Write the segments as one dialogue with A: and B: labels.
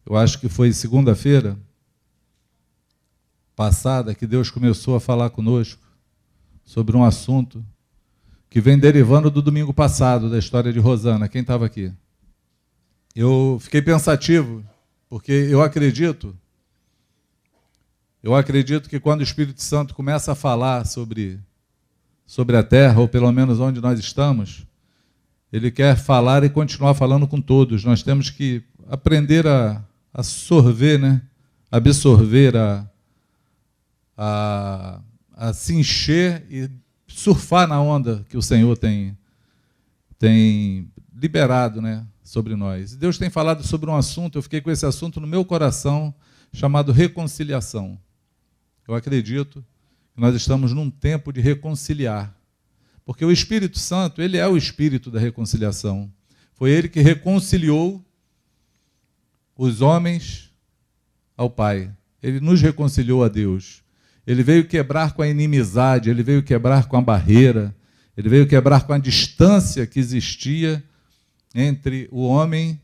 A: Eu acho que foi segunda-feira passada que Deus começou a falar conosco sobre um assunto que vem derivando do domingo passado, da história de Rosana. Quem estava aqui? Eu fiquei pensativo, porque eu acredito que quando o Espírito Santo começa a falar sobre a terra, ou pelo menos onde nós estamos, ele quer falar e continuar falando com todos. Nós temos que aprender a sorver, né? Absorver, a se encher e surfar na onda que o Senhor tem liberado, né, sobre nós. E Deus tem falado sobre um assunto, eu fiquei com esse assunto no meu coração, chamado reconciliação. Eu acredito que nós estamos num tempo de reconciliar, porque o Espírito Santo, ele é o Espírito da reconciliação. Foi ele que reconciliou os homens ao Pai. Ele nos reconciliou a Deus. Ele veio quebrar com a inimizade, ele veio quebrar com a barreira, ele veio quebrar com a distância que existia entre o homem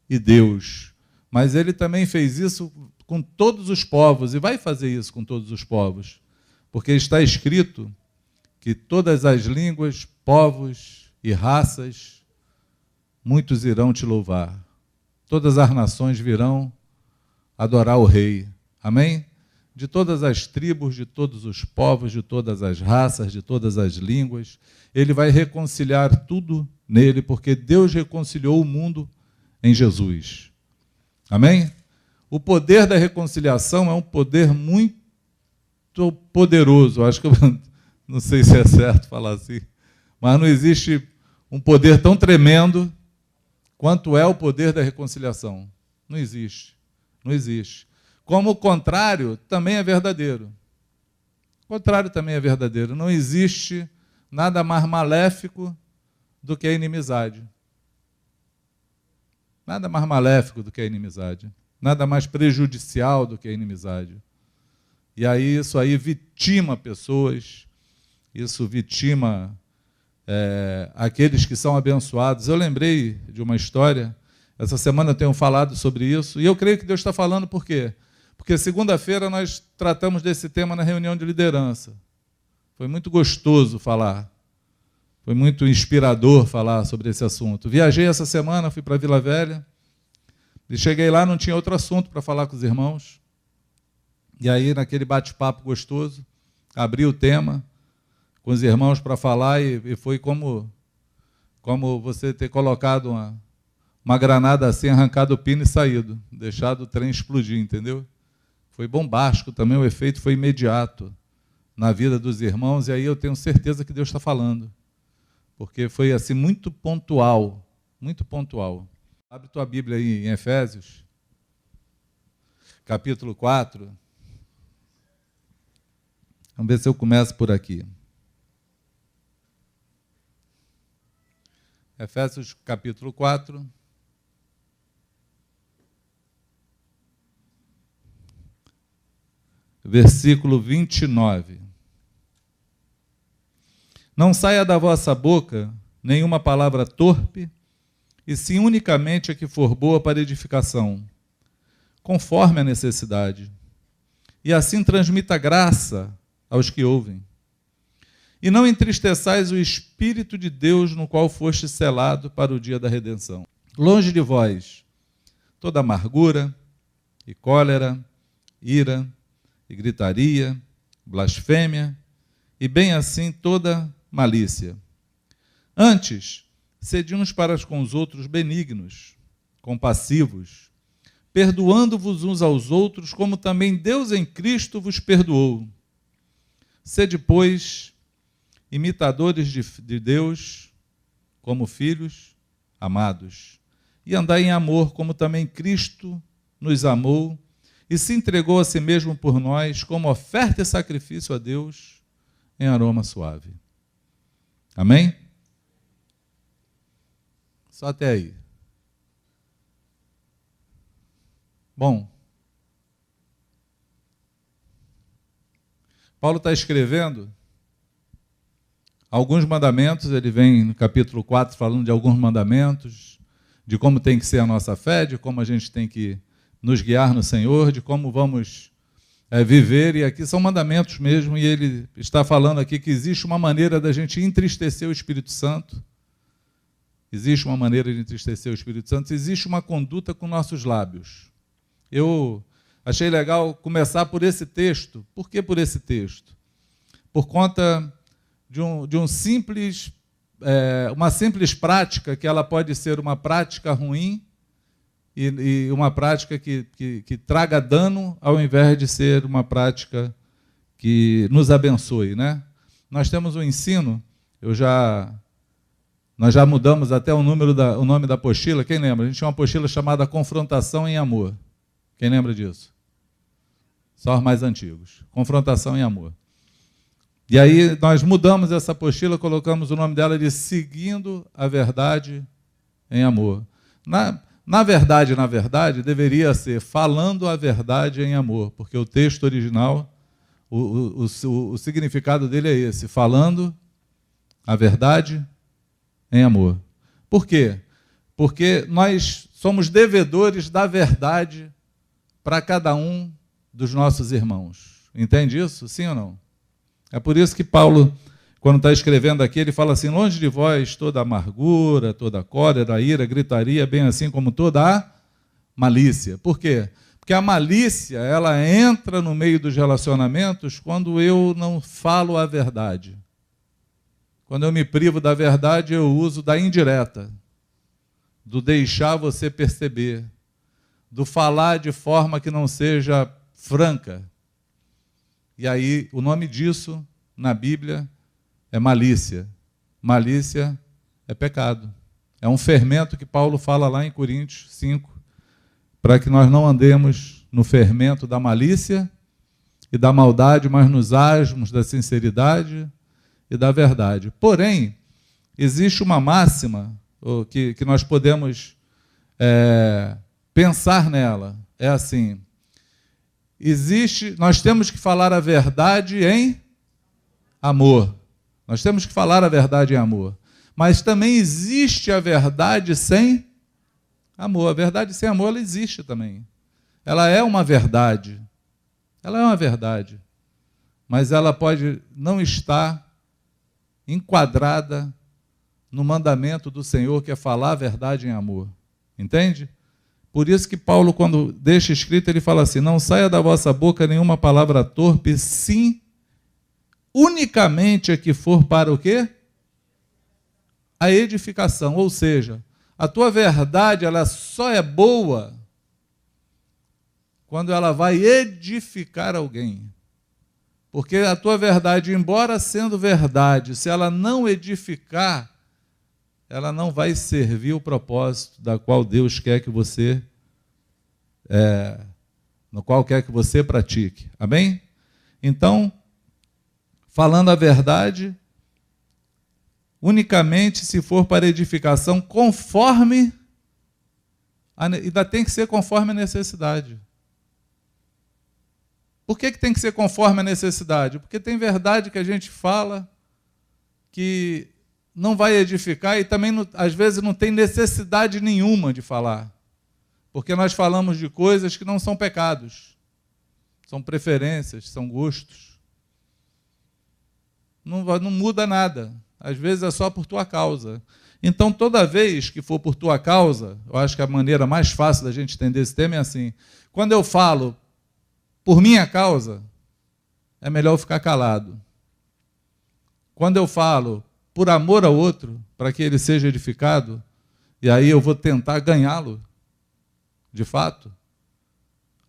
A: e Deus. Mas ele também fez isso com todos os povos, e vai fazer isso com todos os povos, porque está escrito que todas as línguas, povos e raças, muitos irão te louvar. Todas as nações virão adorar o Rei. Amém? De todas as tribos, de todos os povos, de todas as raças, de todas as línguas. Ele vai reconciliar tudo nele, porque Deus reconciliou o mundo em Jesus. Amém? O poder da reconciliação é um poder muito poderoso. Acho que eu não sei se é certo falar assim, mas não existe um poder tão tremendo quanto é o poder da reconciliação. Não existe. Não existe. Como o contrário também é verdadeiro. O contrário também é verdadeiro. Não existe nada mais maléfico do que a inimizade. Nada mais maléfico do que a inimizade. Nada mais prejudicial do que a inimizade. E aí isso aí vitima pessoas, isso vitima aqueles que são abençoados. Eu lembrei de uma história, essa semana eu tenho falado sobre isso, e eu creio que Deus está falando por quê? Porque segunda-feira nós tratamos desse tema na reunião de liderança. Foi muito gostoso falar. Foi muito inspirador falar sobre esse assunto. Viajei essa semana, fui para Vila Velha, e cheguei lá, não tinha outro assunto para falar com os irmãos. E aí, naquele bate-papo gostoso, abri o tema com os irmãos para falar, e foi como você ter colocado uma granada assim, arrancado o pino e saído, deixado o trem explodir, entendeu? Foi bombástico também, o efeito foi imediato na vida dos irmãos, e aí eu tenho certeza que Deus está falando, porque foi assim muito pontual, muito pontual. Abre tua Bíblia aí em Efésios, capítulo 4. Vamos ver se eu começo por aqui. Efésios capítulo 4. Versículo 29. Não saia da vossa boca nenhuma palavra torpe, e sim unicamente a que for boa para edificação, conforme a necessidade, e assim transmita graça aos que ouvem. E não entristeçais o Espírito de Deus, no qual foste selado para o dia da redenção. Longe de vós toda amargura e cólera, ira e gritaria, blasfêmia, e bem assim toda malícia. Antes, sede uns para com os outros benignos, compassivos, perdoando-vos uns aos outros, como também Deus em Cristo vos perdoou. Sede, pois, imitadores de Deus, como filhos amados, e andai em amor, como também Cristo nos amou, e se entregou a si mesmo por nós, como oferta e sacrifício a Deus, em aroma suave. Amém? Só até aí. Bom, Paulo está escrevendo alguns mandamentos, ele vem no capítulo 4 falando de alguns mandamentos, de como tem que ser a nossa fé, de como a gente tem que nos guiar no Senhor, de como vamos viver, e aqui são mandamentos mesmo, e ele está falando aqui que existe uma maneira da gente entristecer o Espírito Santo, existe uma maneira de entristecer o Espírito Santo, existe uma conduta com nossos lábios. Eu achei legal começar por esse texto. Por que por esse texto? Por conta de uma simples prática, que ela pode ser uma prática ruim, e uma prática que traga dano, ao invés de ser uma prática que nos abençoe, né? Nós temos um ensino, nós já mudamos até o nome da apostila. Quem lembra? A gente tinha uma apostila chamada Confrontação em Amor. Quem lembra disso? Só os mais antigos. Confrontação em Amor. E aí nós mudamos essa apostila, colocamos o nome dela de Seguindo a Verdade em Amor. Na verdade, deveria ser Falando a Verdade em Amor, porque o texto original, o significado dele é esse, falando a verdade em amor. Por quê? Porque nós somos devedores da verdade para cada um dos nossos irmãos. Entende isso? Sim ou não? É por isso que Paulo, quando está escrevendo aqui, ele fala assim: longe de vós toda amargura, toda cólera, ira, gritaria, bem assim como toda a malícia. Por quê? Porque a malícia, ela entra no meio dos relacionamentos quando eu não falo a verdade. Quando eu me privo da verdade, eu uso da indireta, do deixar você perceber, do falar de forma que não seja franca. E aí, o nome disso, na Bíblia, é malícia. Malícia é pecado. É um fermento que Paulo fala lá em Coríntios 5, para que nós não andemos no fermento da malícia e da maldade, mas nos asmos da sinceridade e da verdade. Porém, existe uma máxima que nós podemos pensar nela. É assim: nós temos que falar a verdade em amor. Nós temos que falar a verdade em amor. Mas também existe a verdade sem amor. A verdade sem amor, ela existe também. Ela é uma verdade. Ela é uma verdade. Mas ela pode não estar enquadrada no mandamento do Senhor, que é falar a verdade em amor. Entende? Por isso que Paulo, quando deixa escrito, ele fala assim: não saia da vossa boca nenhuma palavra torpe, sim, unicamente a que for para o quê? A edificação. Ou seja, a tua verdade, ela só é boa quando ela vai edificar alguém. Porque a tua verdade, embora sendo verdade, se ela não edificar, ela não vai servir o propósito da qual Deus quer que você, no qual quer que você pratique. Amém? Então, falando a verdade, unicamente se for para edificação, conforme, ainda tem que ser conforme a necessidade. Por que tem que ser conforme a necessidade? Porque tem verdade que a gente fala que não vai edificar e também, às vezes, não tem necessidade nenhuma de falar. Porque nós falamos de coisas que não são pecados. São preferências, são gostos. Não muda nada. Às vezes é só por tua causa. Então, toda vez que for por tua causa, eu acho que a maneira mais fácil da gente entender esse tema é assim: quando eu falo por minha causa, é melhor eu ficar calado. Quando eu falo por amor ao outro, para que ele seja edificado, e aí eu vou tentar ganhá-lo, de fato,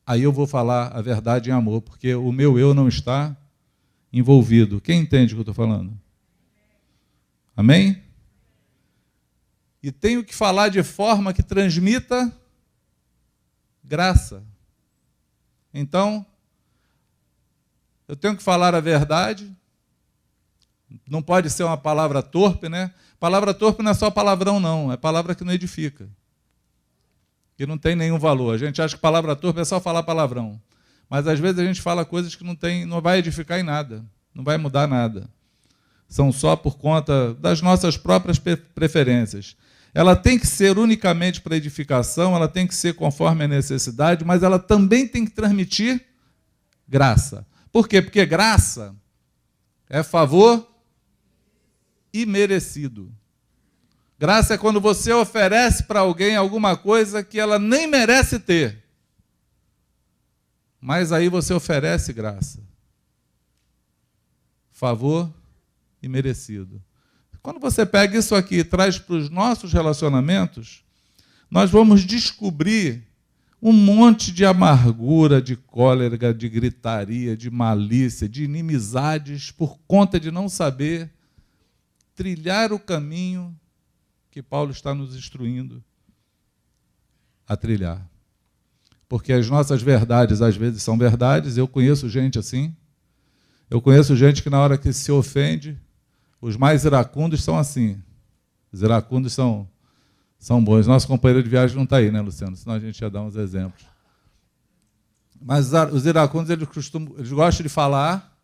A: aí eu vou falar a verdade em amor, porque o meu eu não está envolvido. Quem entende o que eu estou falando? Amém? E tenho que falar de forma que transmita graça. Então, eu tenho que falar a verdade. Não pode ser uma palavra torpe, né? Palavra torpe não é só palavrão, não. É palavra que não edifica, que não tem nenhum valor. A gente acha que palavra torpe é só falar palavrão. Mas, às vezes, a gente fala coisas que não vai edificar em nada. Não vai mudar nada. São só por conta das nossas próprias preferências. ela tem que ser unicamente para edificação, ela tem que ser conforme a necessidade, mas ela também tem que transmitir graça. Por quê? Porque graça é favor imerecido. Graça é quando você oferece para alguém alguma coisa que ela nem merece ter. Mas aí você oferece graça. Favor imerecido. Quando você pega isso aqui e traz para os nossos relacionamentos, nós vamos descobrir um monte de amargura, de cólera, de gritaria, de malícia, de inimizades, por conta de não saber trilhar o caminho que Paulo está nos instruindo a trilhar. Porque as nossas verdades, às vezes, são verdades. Eu conheço gente assim. Eu conheço gente que, na hora que se ofende, os mais iracundos são assim. Os iracundos são bons. Nosso companheiro de viagem não está aí, né, Luciano? Senão a gente ia dar uns exemplos. Mas os iracundos, eles gostam de falar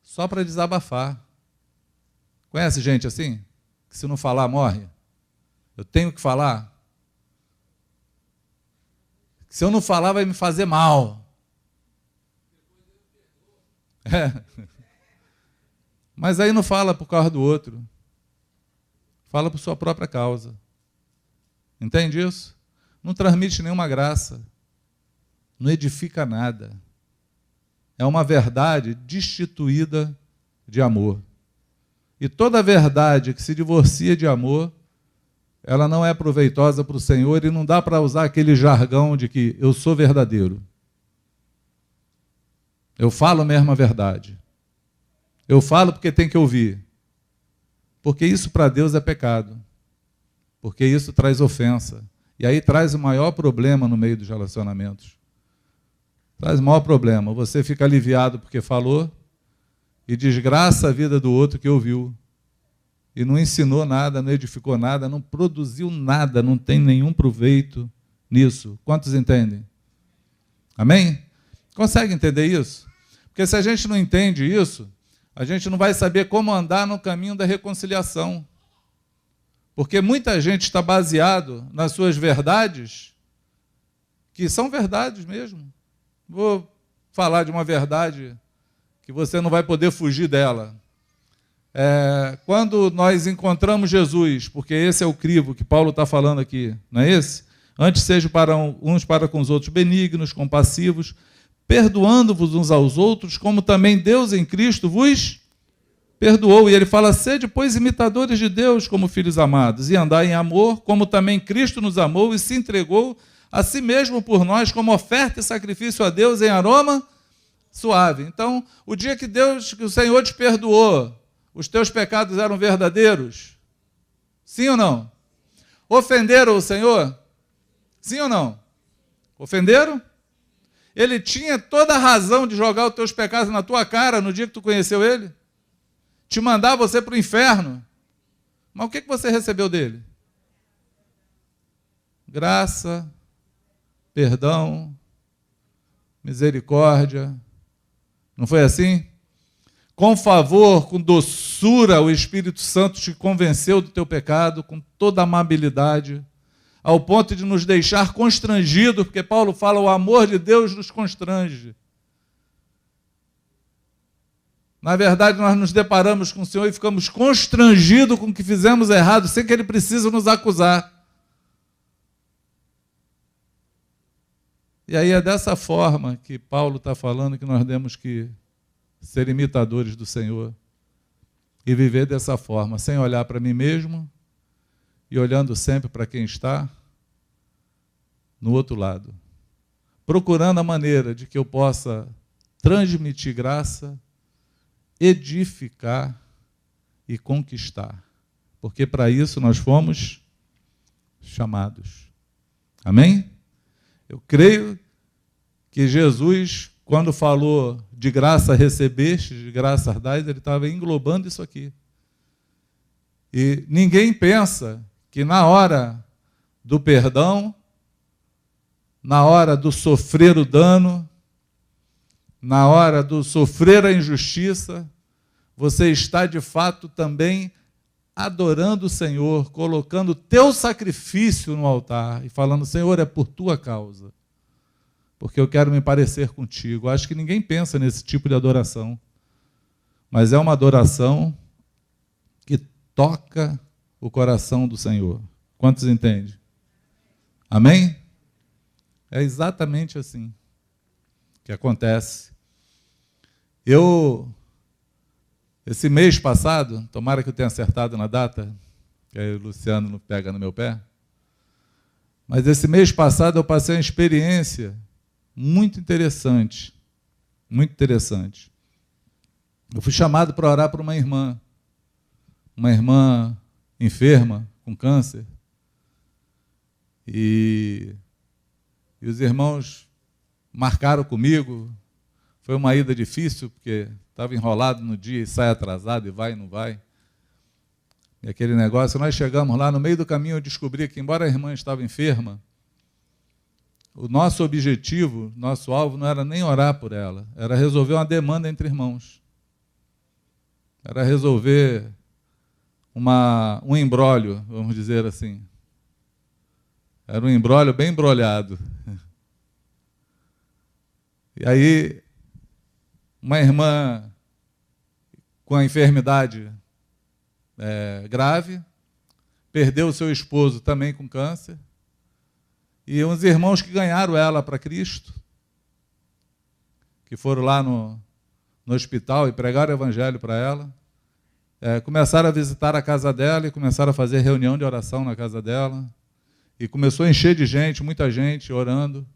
A: só para desabafar. Conhece gente assim? Que se não falar, morre? Eu tenho que falar? Se eu não falar, vai me fazer mal. É. Mas aí não fala por causa do outro. Fala por sua própria causa. Entende isso? Não transmite nenhuma graça. Não edifica nada. É uma verdade destituída de amor. E toda verdade que se divorcia de amor, ela não é proveitosa para o Senhor e não dá para usar aquele jargão de que eu sou verdadeiro. Eu falo mesmo a verdade. Eu falo porque tem que ouvir. Porque isso para Deus é pecado. Porque isso traz ofensa. E aí traz o maior problema no meio dos relacionamentos. Traz o maior problema. Você fica aliviado porque falou e desgraça a vida do outro que ouviu. E não ensinou nada, não edificou nada, não produziu nada, não tem nenhum proveito nisso. Quantos entendem? Amém? Consegue entender isso? Porque se a gente não entende isso, a gente não vai saber como andar no caminho da reconciliação. Porque muita gente está baseado nas suas verdades, que são verdades mesmo. Vou falar de uma verdade que você não vai poder fugir dela. Quando nós encontramos Jesus, porque esse é o crivo que Paulo está falando aqui, não é esse? Antes sejam uns para com os outros benignos, compassivos, perdoando-vos uns aos outros, como também Deus em Cristo vos perdoou. E ele fala, sede, pois, imitadores de Deus como filhos amados, e andai em amor, como também Cristo nos amou e se entregou a si mesmo por nós, como oferta e sacrifício a Deus em aroma suave. Então, o dia que o Senhor te perdoou, os teus pecados eram verdadeiros? Sim ou não? Ofenderam o Senhor? Sim ou não? Ofenderam? Ele tinha toda a razão de jogar os teus pecados na tua cara no dia que tu conheceu ele? Te mandar você para o inferno? Mas o que você recebeu dele? Graça, perdão, misericórdia. Não foi assim? Com favor, com doçura, o Espírito Santo te convenceu do teu pecado, com toda amabilidade, ao ponto de nos deixar constrangidos, porque Paulo fala, o amor de Deus nos constrange. Na verdade, nós nos deparamos com o Senhor e ficamos constrangidos com o que fizemos errado, sem que Ele precise nos acusar. E aí é dessa forma que Paulo está falando que nós temos que ser imitadores do Senhor e viver dessa forma, sem olhar para mim mesmo e olhando sempre para quem está no outro lado, procurando a maneira de que eu possa transmitir graça, edificar e conquistar, porque para isso nós fomos chamados. Amém? Eu creio que Jesus, quando falou de graça recebeste, de graça dais, ele estava englobando isso aqui. E ninguém pensa que na hora do perdão, na hora do sofrer o dano, na hora do sofrer a injustiça, você está de fato também adorando o Senhor, colocando o teu sacrifício no altar e falando, Senhor, é por tua causa, porque eu quero me parecer contigo. Acho que ninguém pensa nesse tipo de adoração, mas é uma adoração que toca o coração do Senhor. Quantos entendem? Amém? É exatamente assim que acontece. Esse mês passado, tomara que eu tenha acertado na data, que aí o Luciano não pega no meu pé, mas esse mês passado eu passei uma experiência muito interessante, muito interessante. Eu fui chamado para orar por uma irmã enferma, com câncer, e os irmãos marcaram comigo. Foi uma ida difícil, porque estava enrolado no dia e sai atrasado, e vai e não vai. E aquele negócio, nós chegamos lá, no meio do caminho eu descobri que, embora a irmã estava enferma, o nosso objetivo, nosso alvo, não era nem orar por ela, era resolver uma demanda entre irmãos. Era resolver um imbróglio, vamos dizer assim. Era um imbróglio bem embrolhado. E aí, uma irmã com a enfermidade grave, perdeu o seu esposo também com câncer, e uns irmãos que ganharam ela para Cristo, que foram lá no hospital e pregaram o evangelho para ela, começaram a visitar a casa dela e começaram a fazer reunião de oração na casa dela, e começou a encher de gente, muita gente orando.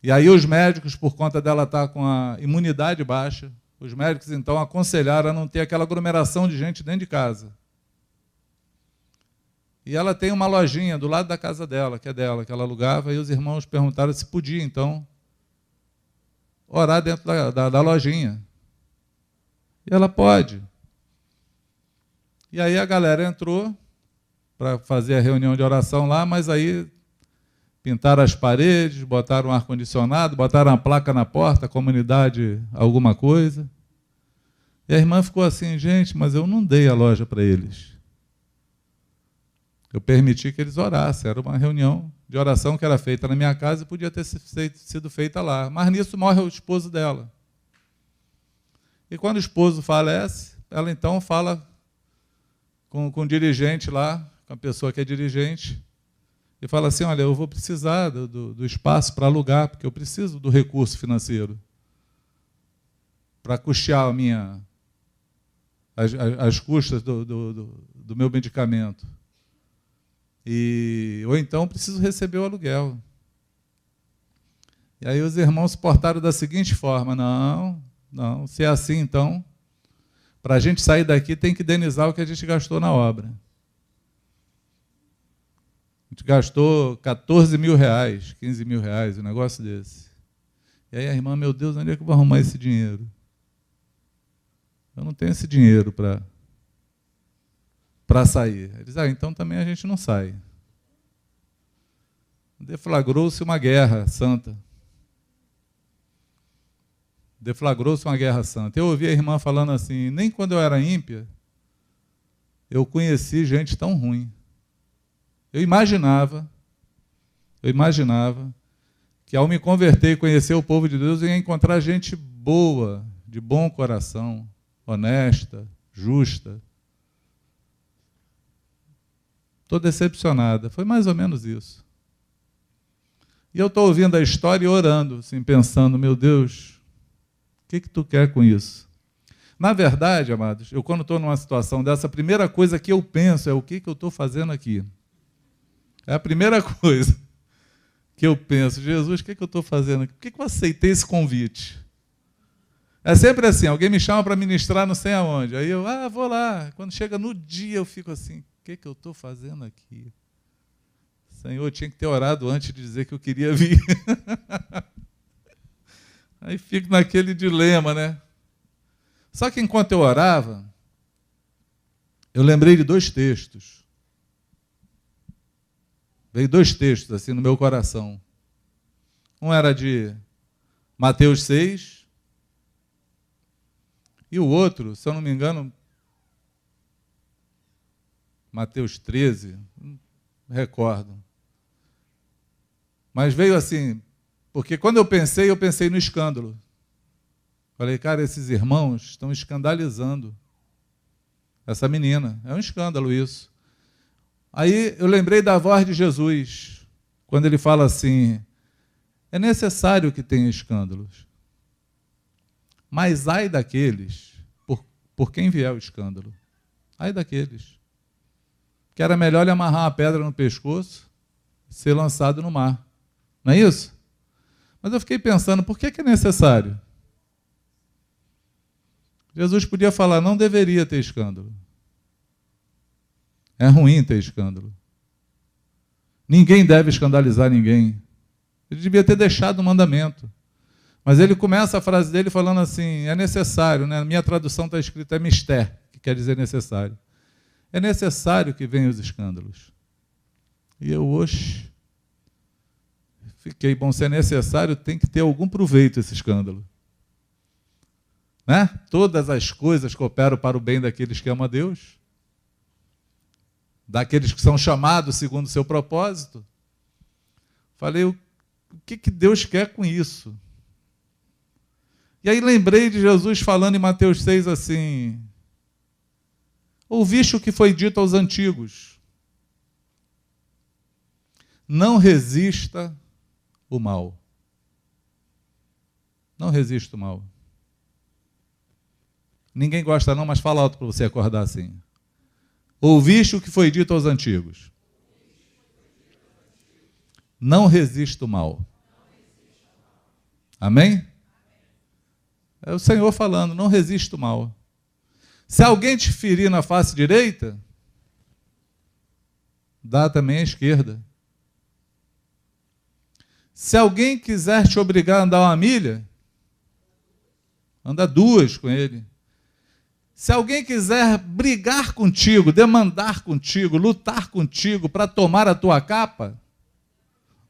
A: E aí os médicos, por conta dela estar com a imunidade baixa, os médicos então aconselharam a não ter aquela aglomeração de gente dentro de casa. E ela tem uma lojinha do lado da casa dela, que é dela, que ela alugava, e os irmãos perguntaram se podia, então, orar dentro da lojinha. E ela pode. E aí a galera entrou para fazer a reunião de oração lá, mas aí pintaram as paredes, botaram um ar-condicionado, botaram uma placa na porta, comunidade alguma coisa. E a irmã ficou assim, gente, mas eu não dei a loja para eles. Eu permiti que eles orassem. Era uma reunião de oração que era feita na minha casa e podia ter sido feita lá. Mas nisso morre o esposo dela. E quando o esposo falece, ela então fala com o dirigente lá, com a pessoa que é dirigente, e fala assim, olha, eu vou precisar do espaço para alugar, porque eu preciso do recurso financeiro para custear as custas do meu medicamento. Ou então preciso receber o aluguel. E aí os irmãos se portaram da seguinte forma, não, se é assim, então, para a gente sair daqui tem que indenizar o que a gente gastou na obra. A gente gastou 14 mil reais, 15 mil reais, um negócio desse. E aí a irmã, meu Deus, onde é que eu vou arrumar esse dinheiro? Eu não tenho esse dinheiro para sair. Ele diz, então também a gente não sai. Deflagrou-se uma guerra santa. Deflagrou-se uma guerra santa. Eu ouvi a irmã falando assim, nem quando eu era ímpia, eu conheci gente tão ruim. Eu imaginava que ao me converter e conhecer o povo de Deus, eu ia encontrar gente boa, de bom coração, honesta, justa. Estou decepcionada. Foi mais ou menos isso. E eu estou ouvindo a história e orando, assim, pensando, meu Deus, o que tu quer com isso? Na verdade, amados, eu quando estou numa situação dessa, a primeira coisa que eu penso é o que eu estou fazendo aqui. É a primeira coisa que eu penso, Jesus, o que eu estou fazendo aqui? Por que eu aceitei esse convite? É sempre assim, alguém me chama para ministrar não sei aonde, aí eu, vou lá. Quando chega no dia eu fico assim, o que eu estou fazendo aqui? Senhor, eu tinha que ter orado antes de dizer que eu queria vir. Aí fico naquele dilema, né? Só que enquanto eu orava, eu lembrei de 2 textos. Veio 2 textos assim no meu coração. Um era de Mateus 6, e o outro, se eu não me engano, Mateus 13, não recordo. Mas veio assim, porque quando eu pensei no escândalo. Falei, cara, esses irmãos estão escandalizando essa menina. É um escândalo isso. Aí eu lembrei da voz de Jesus, quando ele fala assim, é necessário que tenha escândalos. Mas ai daqueles, por quem vier o escândalo. Ai daqueles. Que era melhor ele amarrar uma pedra no pescoço e ser lançado no mar. Não é isso? Mas eu fiquei pensando, por que é necessário? Jesus podia falar, não deveria ter escândalo. É ruim ter escândalo. Ninguém deve escandalizar ninguém. Ele devia ter deixado o mandamento. Mas ele começa a frase dele falando assim, é necessário, né? Minha tradução está escrita, é mister, que quer dizer necessário. É necessário que venham os escândalos. E eu, oxe, fiquei, bom, se é necessário, tem que ter algum proveito esse escândalo. Né? Todas as coisas cooperam para o bem daqueles que amam a Deus, daqueles que são chamados segundo o seu propósito. Falei, o que Deus quer com isso? E aí lembrei de Jesus falando em Mateus 6 assim, ouviste o que foi dito aos antigos, não resista o mal. Não resista o mal. Ninguém gosta não, mas fala alto para você acordar assim. Ouviste o que foi dito aos antigos. Não resista o mal. Amém? É o Senhor falando, não resista o mal. Se alguém te ferir na face direita, dá também à esquerda. Se alguém quiser te obrigar a andar uma milha, anda duas com ele. Se alguém quiser brigar contigo, demandar contigo, lutar contigo para tomar a tua capa,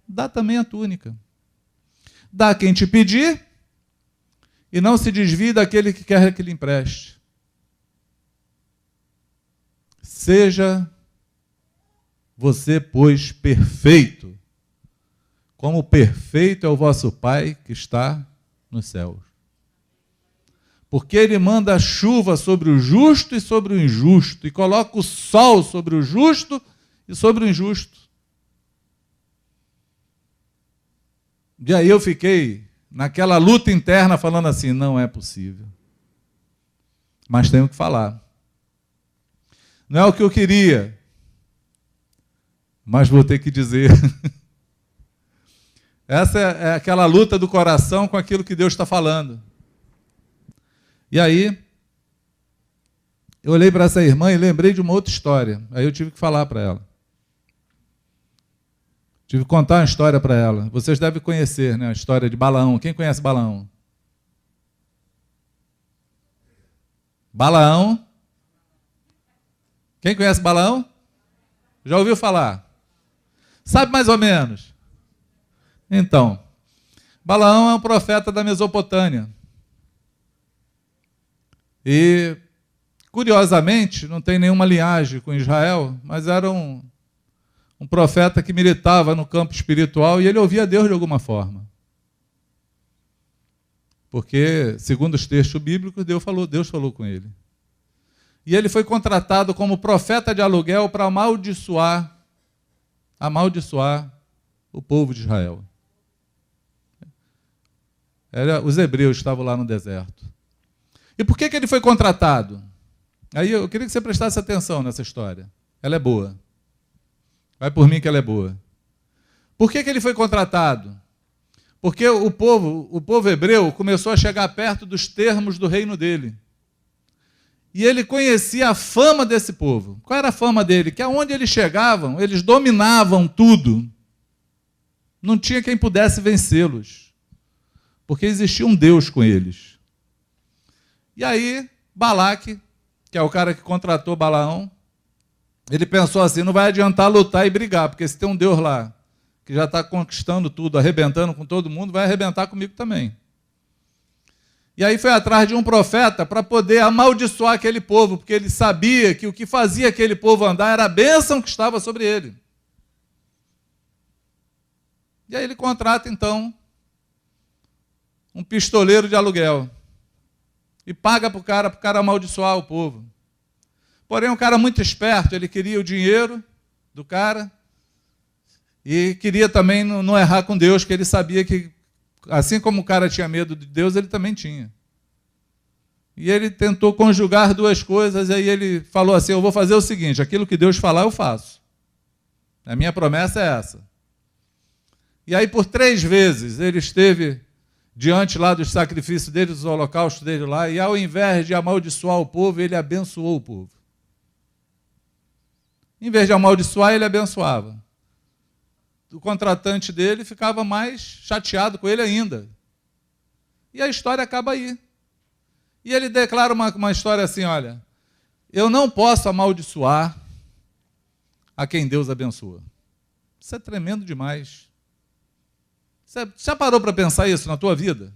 A: dá também a túnica. Dá a quem te pedir e não se desvie daquele que quer que lhe empreste. Seja você, pois, perfeito, como perfeito é o vosso Pai que está nos céus. Porque ele manda a chuva sobre o justo e sobre o injusto, e coloca o sol sobre o justo e sobre o injusto. E aí eu fiquei naquela luta interna falando assim, não é possível. Mas tenho que falar. Não é o que eu queria, mas vou ter que dizer. Essa é aquela luta do coração com aquilo que Deus está falando. E aí, eu olhei para essa irmã e lembrei de uma outra história. Aí eu tive que falar para ela. Tive que contar uma história para ela. Vocês devem conhecer, né, a história de Balaão. Quem conhece Balaão? Balaão. Quem conhece Balaão? Já ouviu falar? Sabe mais ou menos? Então, Balaão é um profeta da Mesopotâmia. E, curiosamente, não tem nenhuma linhagem com Israel, mas era um profeta que militava no campo espiritual e ele ouvia Deus de alguma forma. Porque, segundo os textos bíblicos, Deus falou com ele. E ele foi contratado como profeta de aluguel para amaldiçoar o povo de Israel. Os hebreus estavam lá no deserto. E por que ele foi contratado? Aí eu queria que você prestasse atenção nessa história. Ela é boa. Vai por mim que ela é boa. Por que ele foi contratado? Porque o povo hebreu começou a chegar perto dos termos do reino dele. E ele conhecia a fama desse povo. Qual era a fama dele? Que aonde eles chegavam, eles dominavam tudo. Não tinha quem pudesse vencê-los. Porque existia um Deus com eles. E aí, Balaque, que é o cara que contratou Balaão, ele pensou assim, não vai adiantar lutar e brigar, porque se tem um Deus lá que já está conquistando tudo, arrebentando com todo mundo, vai arrebentar comigo também. E aí foi atrás de um profeta para poder amaldiçoar aquele povo, porque ele sabia que o que fazia aquele povo andar era a bênção que estava sobre ele. E aí ele contrata, então, um pistoleiro de aluguel e paga para o cara amaldiçoar o povo. Porém, um cara muito esperto, ele queria o dinheiro do cara e queria também não errar com Deus, porque ele sabia que, assim como o cara tinha medo de Deus, ele também tinha. E ele tentou conjugar duas coisas, e aí ele falou assim, eu vou fazer o seguinte, aquilo que Deus falar eu faço. A minha promessa é essa. E aí por 3 vezes ele esteve diante lá dos sacrifícios dele, dos holocaustos dele lá, e ao invés de amaldiçoar o povo, ele abençoou o povo. Em vez de amaldiçoar, ele abençoava. O contratante dele ficava mais chateado com ele ainda. E a história acaba aí. E ele declara uma história assim, olha, eu não posso amaldiçoar a quem Deus abençoa. Isso é tremendo demais. Você já parou para pensar isso na tua vida?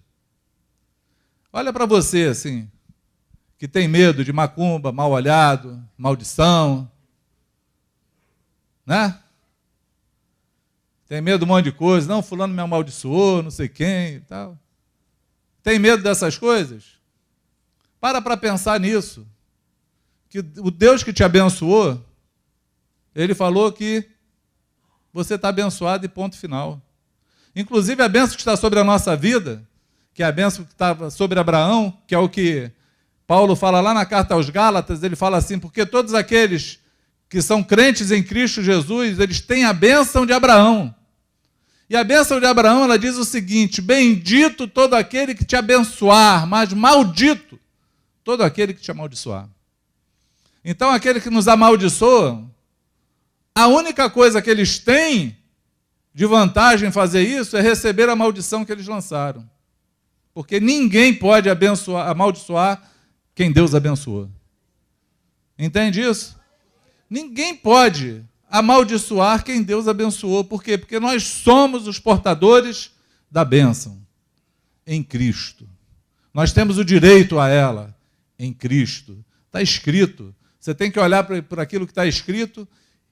A: Olha para você, assim, que tem medo de macumba, mal olhado, maldição, né? Tem medo de um monte de coisa, não, fulano me amaldiçoou, não sei quem e tal. Tem medo dessas coisas? Para pensar nisso. Que o Deus que te abençoou, ele falou que você está abençoado e ponto final. Inclusive a bênção que está sobre a nossa vida, que é a bênção que estava sobre Abraão, que é o que Paulo fala lá na carta aos Gálatas, ele fala assim, porque todos aqueles que são crentes em Cristo Jesus, eles têm a bênção de Abraão. E a bênção de Abraão, ela diz o seguinte, bendito todo aquele que te abençoar, mas maldito todo aquele que te amaldiçoar. Então, aquele que nos amaldiçoa, a única coisa que eles têm de vantagem em fazer isso é receber a maldição que eles lançaram. Porque ninguém pode amaldiçoar quem Deus abençoa. Entende isso? Ninguém pode amaldiçoar quem Deus abençoou. Por quê? Porque nós somos os portadores da bênção em Cristo. Nós temos o direito a ela em Cristo. Está escrito. Você tem que olhar para aquilo que está escrito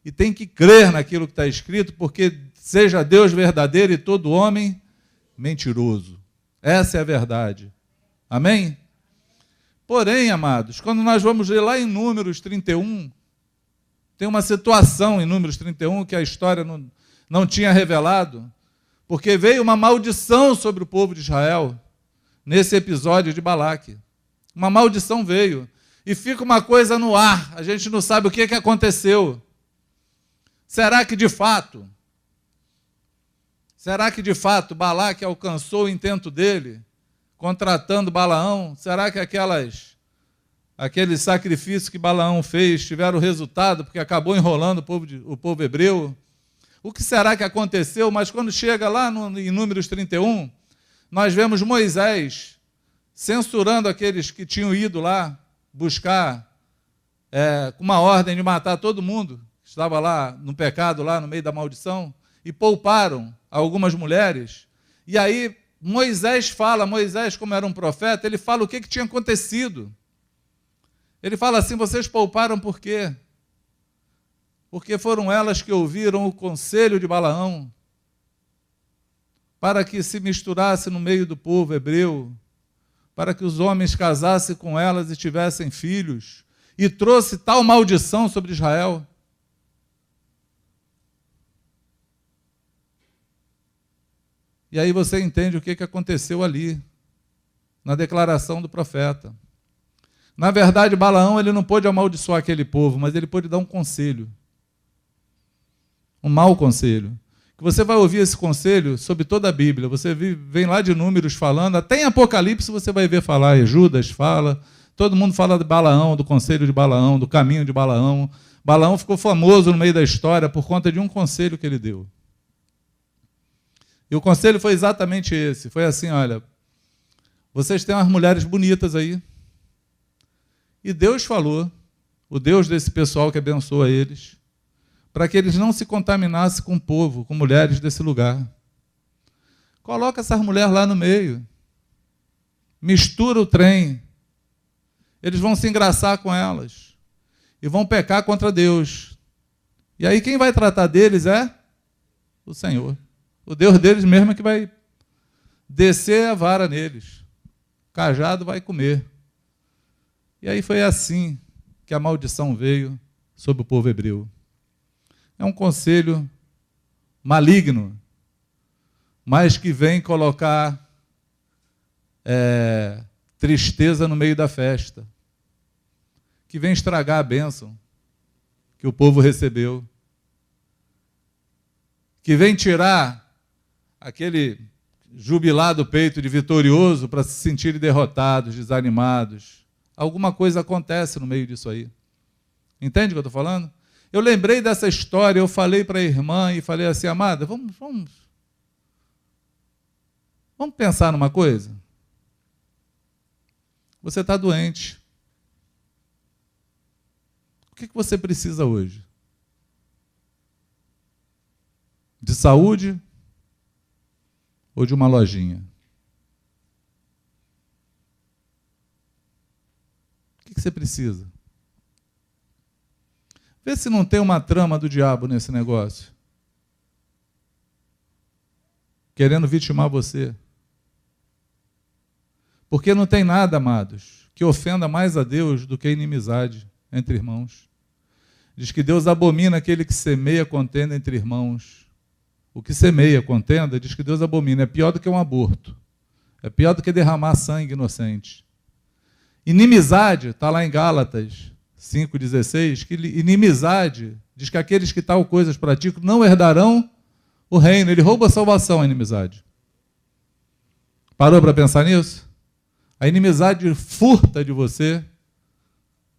A: e tem que crer naquilo que está escrito, porque seja Deus verdadeiro e todo homem mentiroso. Essa é a verdade. Amém? Porém, amados, quando nós vamos ler lá em Números 31, tem uma situação em Números 31 que a história não tinha revelado, porque veio uma maldição sobre o povo de Israel nesse episódio de Balaque. Uma maldição veio. E fica uma coisa no ar, a gente não sabe o que aconteceu. Será que de fato Balaque alcançou o intento dele, contratando Balaão? Será que aqueles sacrifícios que Balaão fez tiveram resultado, porque acabou enrolando o povo hebreu? O que será que aconteceu? Mas quando chega lá em Números 31, nós vemos Moisés censurando aqueles que tinham ido lá buscar com uma ordem de matar todo mundo que estava lá no pecado, lá no meio da maldição, e pouparam algumas mulheres. E aí Moisés, como era um profeta, ele fala o que tinha acontecido. Ele fala assim, vocês pouparam por quê? Porque foram elas que ouviram o conselho de Balaão para que se misturasse no meio do povo hebreu, para que os homens casassem com elas e tivessem filhos, e trouxe tal maldição sobre Israel. E aí você entende o que aconteceu ali, na declaração do profeta. Na verdade, Balaão ele não pôde amaldiçoar aquele povo, mas ele pôde dar um conselho. Um mau conselho. Que você vai ouvir esse conselho sobre toda a Bíblia. Você vem lá de Números falando, até em Apocalipse você vai ver falar, Judas fala, todo mundo fala de Balaão, do conselho de Balaão, do caminho de Balaão. Balaão ficou famoso no meio da história por conta de um conselho que ele deu. E o conselho foi exatamente esse. Foi assim, olha, vocês têm umas mulheres bonitas aí. E Deus falou, o Deus desse pessoal que abençoa eles, para que eles não se contaminassem com o povo, com mulheres desse lugar. Coloca essas mulheres lá no meio. mistura o trem. Eles vão se engraçar com elas e vão pecar contra Deus. E aí quem vai tratar deles é o Senhor. O Deus deles mesmo é que vai descer a vara neles. O cajado vai comer. E aí foi assim que a maldição veio sobre o povo hebreu. É um conselho maligno, mas que vem colocar tristeza no meio da festa, que vem estragar a bênção que o povo recebeu, que vem tirar aquele jubilado peito de vitorioso para se sentirem derrotados, desanimados. Alguma coisa acontece no meio disso aí. Entende o que eu estou falando? Eu lembrei dessa história, eu falei para a irmã e falei assim, amada, vamos pensar numa coisa? Você está doente. O que você precisa hoje? De saúde ou de uma lojinha? O que você precisa? Vê se não tem uma trama do diabo nesse negócio. Querendo vitimar você. Porque não tem nada, amados, que ofenda mais a Deus do que a inimizade entre irmãos. Diz que Deus abomina aquele que semeia contenda entre irmãos. O que semeia contenda, diz que Deus abomina. É pior do que um aborto. É pior do que derramar sangue inocente. Inimizade, está lá em Gálatas 5,16, que inimizade, diz que aqueles que tal coisas praticam não herdarão o reino. Ele rouba a salvação, a inimizade. Parou para pensar nisso? A inimizade furta de você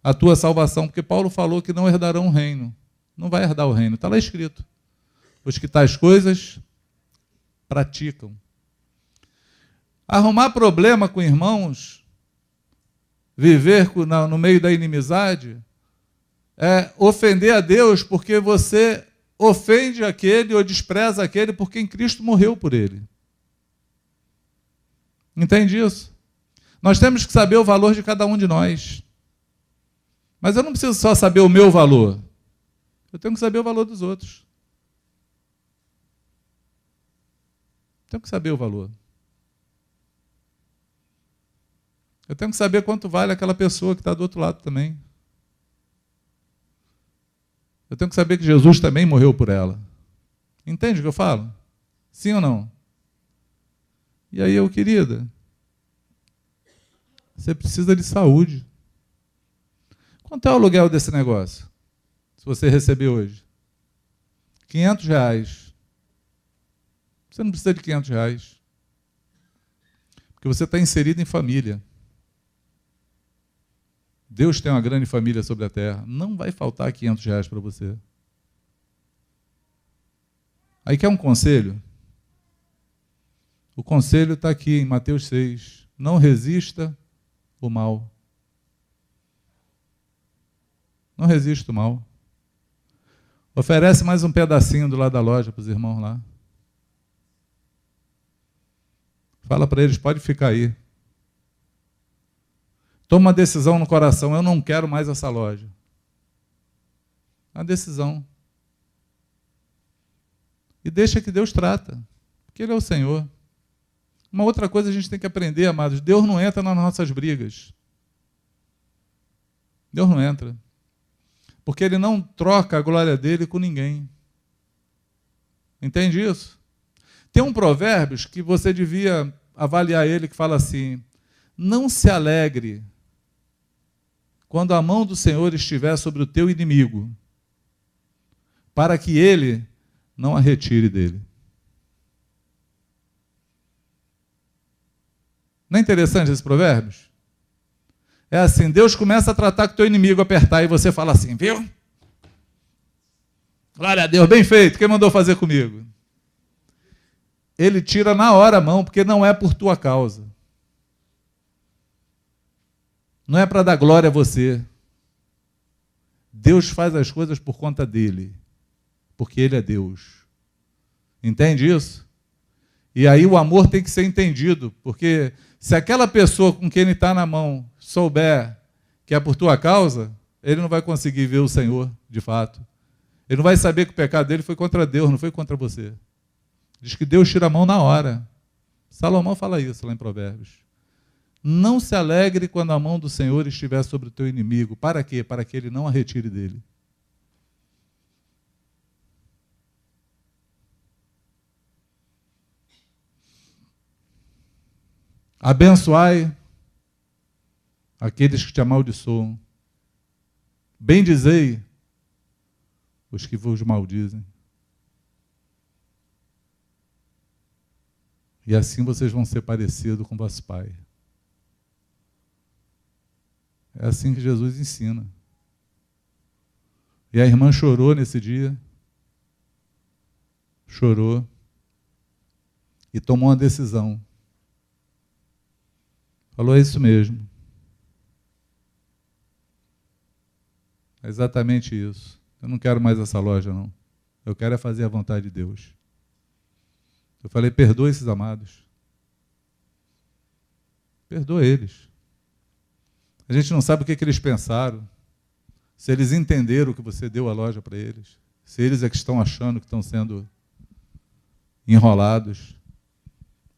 A: a tua salvação, porque Paulo falou que não herdarão o reino. Não vai herdar o reino, está lá escrito. Os que tais coisas praticam. Arrumar problema com irmãos, viver no meio da inimizade, é ofender a Deus porque você ofende aquele ou despreza aquele por quem Cristo morreu por ele. Entende isso? Nós temos que saber o valor de cada um de nós. Mas eu não preciso só saber o meu valor. Eu tenho que saber o valor dos outros. Tenho que saber o valor. Eu tenho que saber quanto vale aquela pessoa que está do outro lado também. Eu tenho que saber que Jesus também morreu por ela. Entende o que eu falo? Sim ou não? E aí, querida, você precisa de saúde. Quanto é o aluguel desse negócio? Se você receber hoje? R$500. Você não precisa de R$500. Porque você está inserido em família. Deus tem uma grande família sobre a terra. Não vai faltar R$500 para você. Aí quer um conselho? O conselho está aqui em Mateus 6. Não resista o mal. Não resista o mal. Oferece mais um pedacinho do lado da loja para os irmãos lá. Fala para eles, pode ficar aí. Toma uma decisão no coração, eu não quero mais essa loja. Uma decisão. E deixa que Deus trata, porque Ele é o Senhor. Uma outra coisa a gente tem que aprender, amados, Deus não entra nas nossas brigas. Deus não entra. Porque Ele não troca a glória dEle com ninguém. Entende isso? Tem um Provérbios que você devia avaliar ele, que fala assim, não se alegre quando a mão do Senhor estiver sobre o teu inimigo, para que ele não a retire dele. Não é interessante esse Provérbios? É assim, Deus começa a tratar com o teu inimigo, apertar, e você fala assim, viu? Glória a Deus, bem feito, quem mandou fazer comigo? Ele tira na hora a mão, porque não é por tua causa. Não é para dar glória a você. Deus faz as coisas por conta dele, porque ele é Deus. Entende isso? E aí o amor tem que ser entendido, porque Se aquela pessoa com quem ele está na mão souber que é por tua causa, ele não vai conseguir ver o Senhor, de fato. Ele não vai saber que o pecado dele foi contra Deus, não foi contra você. Diz que Deus tira a mão na hora. Salomão fala isso lá em Provérbios. Não se alegre quando a mão do Senhor estiver sobre o teu inimigo. Para quê? Para que ele não a retire dele. Abençoai aqueles que te amaldiçoam. Bendizei os que vos maldizem. E assim vocês vão ser parecidos com vosso Pai. É assim que Jesus ensina. E a irmã chorou nesse dia. Chorou. E tomou uma decisão. Falou, é isso mesmo. É exatamente isso. Eu não quero mais essa loja, não. Eu quero é fazer a vontade de Deus. Eu falei, perdoa esses amados. Perdoa eles. A gente não sabe o que eles pensaram. Se eles entenderam que você deu a loja para eles. Se eles é que estão achando que estão sendo enrolados.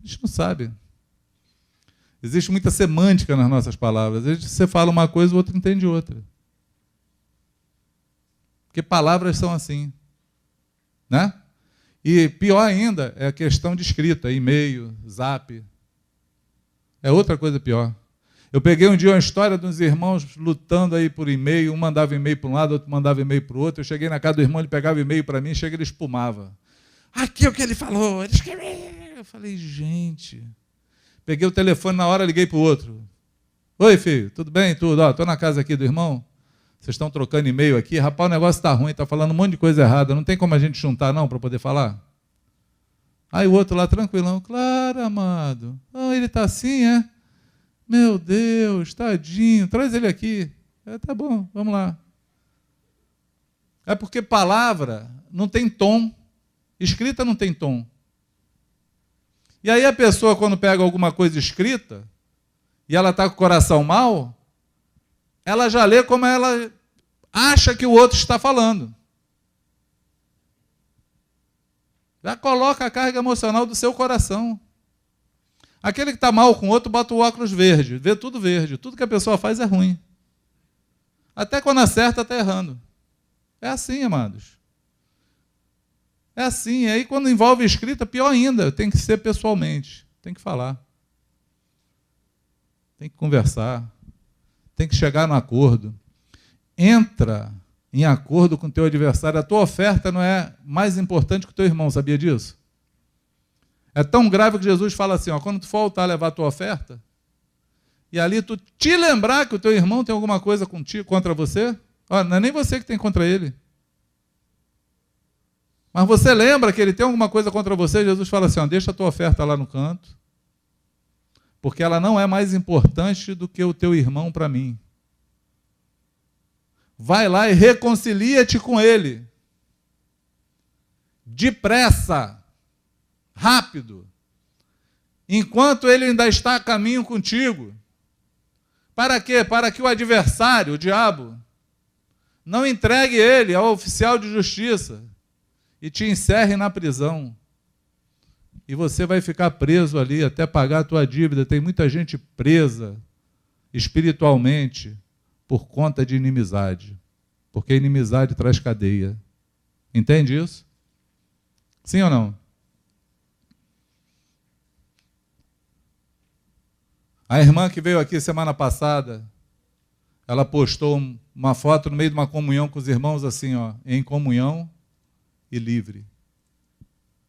A: A gente não sabe. Existe muita semântica nas nossas palavras. Às vezes você fala uma coisa, o outro entende outra. Porque palavras são assim. Né? E pior ainda é a questão de escrita, e-mail, zap. É outra coisa pior. Eu peguei um dia uma história de uns irmãos lutando aí por e-mail, um mandava e-mail para um lado, outro mandava e-mail para o outro. Eu cheguei na casa do irmão, ele pegava e-mail para mim, chega ele espumava. Aqui é o que ele falou, ele escreveu. Eu falei, gente... Peguei o telefone na hora, liguei para o outro. Oi, filho, tudo bem? Tudo. Estou na casa aqui do irmão. Vocês estão trocando e-mail aqui. Rapaz, o negócio está ruim, está falando um monte de coisa errada. Não tem como a gente juntar, não, para poder falar? Aí o outro lá, tranquilão. Claro, amado. Ah, ele está assim, é? Meu Deus, tadinho. Traz ele aqui. Tá bom, vamos lá. É porque palavra não tem tom. Escrita não tem tom. E aí a pessoa, quando pega alguma coisa escrita, e ela está com o coração mal, ela já lê como ela acha que o outro está falando. Já coloca a carga emocional do seu coração. Aquele que está mal com o outro, bota o óculos verde, vê tudo verde. Tudo que a pessoa faz é ruim. Até quando acerta, está errando. É assim, amados. É assim, aí quando envolve escrita, pior ainda, tem que ser pessoalmente, tem que falar, tem que conversar, tem que chegar no acordo. Entra em acordo com o teu adversário, a tua oferta não é mais importante que o teu irmão, sabia disso? É tão grave que Jesus fala assim, ó, quando tu for ao altar levar a tua oferta, e ali tu te lembrar que o teu irmão tem alguma coisa contigo, contra você, ó, não é nem você que tem contra ele. Mas você lembra que ele tem alguma coisa contra você? Jesus fala assim, ó, deixa a tua oferta lá no canto, porque ela não é mais importante do que o teu irmão para mim. Vai lá e reconcilia-te com ele. Depressa, rápido, enquanto ele ainda está a caminho contigo. Para quê? Para que o adversário, o diabo, não entregue ele ao oficial de justiça e te encerre na prisão. E você vai ficar preso ali até pagar a tua dívida. Tem muita gente presa espiritualmente por conta de inimizade. Porque inimizade traz cadeia. Entende isso? Sim ou não? A irmã que veio aqui semana passada, ela postou uma foto no meio de uma comunhão com os irmãos assim, ó, em comunhão e livre.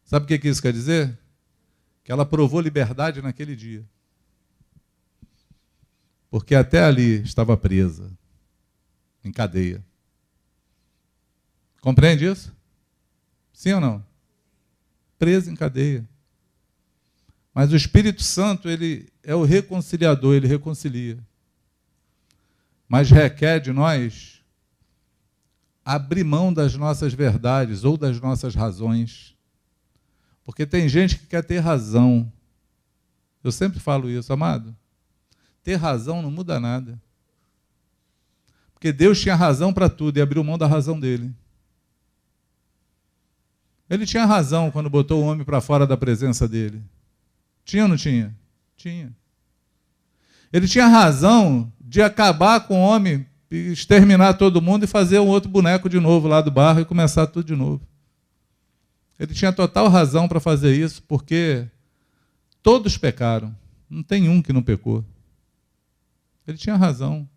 A: Sabe o que isso quer dizer? Que ela provou liberdade naquele dia. Porque até ali estava presa, em cadeia. Compreende isso? Sim ou não? Presa em cadeia. Mas o Espírito Santo, ele é o reconciliador, ele reconcilia. Mas requer de nós abrir mão das nossas verdades ou das nossas razões. Porque tem gente que quer ter razão Eu sempre falo isso, amado. Ter razão não muda nada. Porque Deus tinha razão para tudo e abriu mão da razão dele. Ele tinha razão quando botou o homem para fora da presença dele. Tinha ou não tinha? Tinha. Ele tinha razão de acabar com o homem, exterminar todo mundo e fazer um outro boneco de novo lá do barro e começar tudo de novo. Ele tinha total razão para fazer isso, porque todos pecaram. Não tem um que não pecou. Ele tinha razão.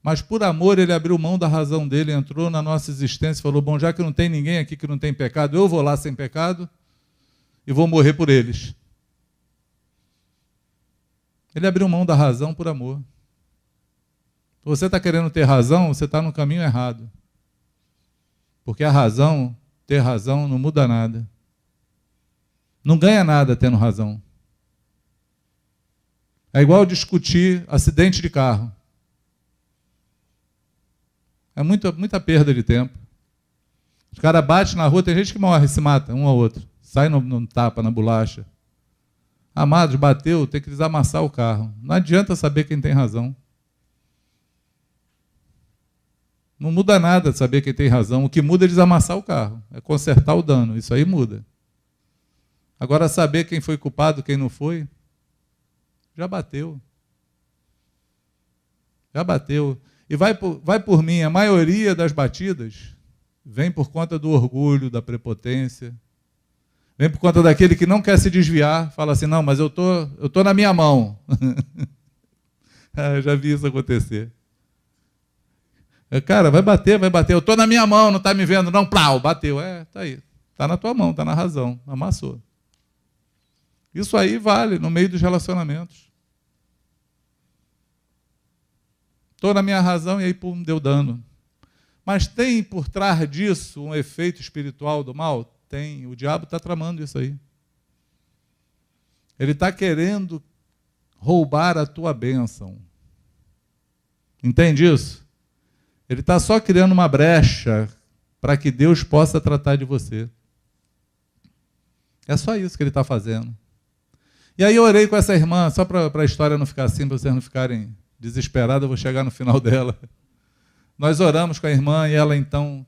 A: Mas por amor ele abriu mão da razão dele, entrou na nossa existência e falou, bom, já que não tem ninguém aqui que não tem pecado, eu vou lá sem pecado e vou morrer por eles. Ele abriu mão da razão por amor. Você está querendo ter razão, você está no caminho errado. Porque a razão, ter razão, não muda nada. Não ganha nada tendo razão. É igual discutir acidente de carro. É muita perda de tempo. Os caras batem na rua, tem gente que morre, se mata, um ao outro. Sai no tapa, na bolacha. Amados, bateu, tem que desamassar o carro. Não adianta saber quem tem razão. Não muda nada saber quem tem razão. O que muda é desamassar o carro. É consertar o dano. Isso aí muda. Agora, saber quem foi culpado, quem não foi, já bateu. Já bateu. E vai por mim, a maioria das batidas vem por conta do orgulho, da prepotência. Vem por conta daquele que não quer se desviar, fala assim, não, mas eu tô na minha mão. Eu já vi isso acontecer. Cara, vai bater, eu estou na minha mão, não está me vendo, não, plau, bateu. Está aí, está na tua mão, está na razão, amassou. Isso aí vale no meio dos relacionamentos. Estou na minha razão e aí, pum, deu dano. Mas tem por trás disso um efeito espiritual do mal? Tem, o diabo está tramando isso aí. Ele está querendo roubar a tua bênção. Entende isso? Ele está só criando uma brecha para que Deus possa tratar de você. É só isso que ele está fazendo. E aí eu orei com essa irmã, só para a história não ficar assim, para vocês não ficarem desesperados, eu vou chegar no final dela. Nós oramos com a irmã e ela então